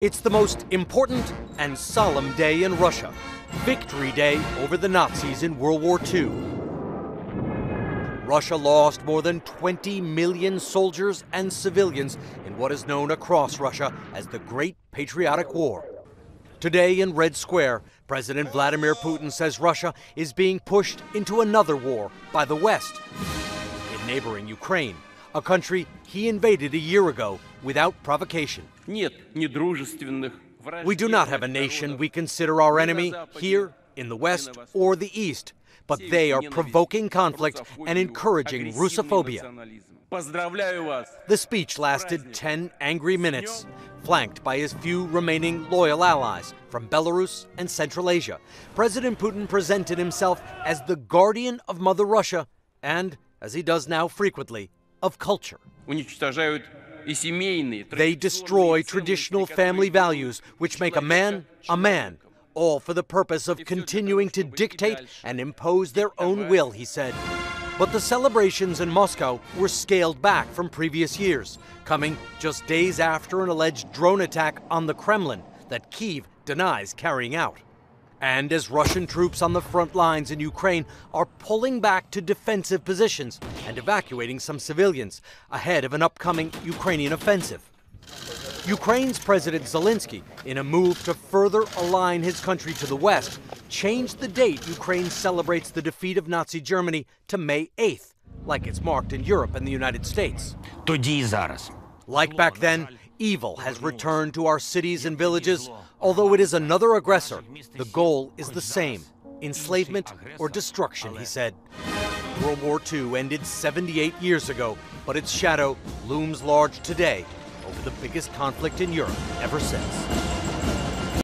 It's the most important and solemn day in Russia, Victory Day over the Nazis in World War II. Russia lost more than 20 million soldiers and civilians in what is known across Russia as the Great Patriotic War. Today in Red Square, President Vladimir Putin says Russia is being pushed into another war by the West in neighboring Ukraine, a country he invaded a year ago without provocation. We do not have a nation we consider our enemy here in the West or the East, but they are provoking conflict and encouraging Russophobia. The speech lasted 10 angry minutes, flanked by his few remaining loyal allies from Belarus and Central Asia. President Putin presented himself as the guardian of Mother Russia and, as he does now frequently, of culture. They destroy traditional family values which make a man, all for the purpose of continuing to dictate and impose their own will, he said. But the celebrations in Moscow were scaled back from previous years, coming just days after an alleged drone attack on the Kremlin that Kyiv denies carrying out. And as Russian troops on the front lines in Ukraine are pulling back to defensive positions and evacuating some civilians ahead of an upcoming Ukrainian offensive. Ukraine's President Zelensky, in a move to further align his country to the West, changed the date Ukraine celebrates the defeat of Nazi Germany to May 8th, like it's marked in Europe and the United States. Like back then, evil has returned to our cities and villages. Although it is another aggressor, the goal is the same: enslavement or destruction, he said. World War II ended 78 years ago, but its shadow looms large today over the biggest conflict in Europe ever since.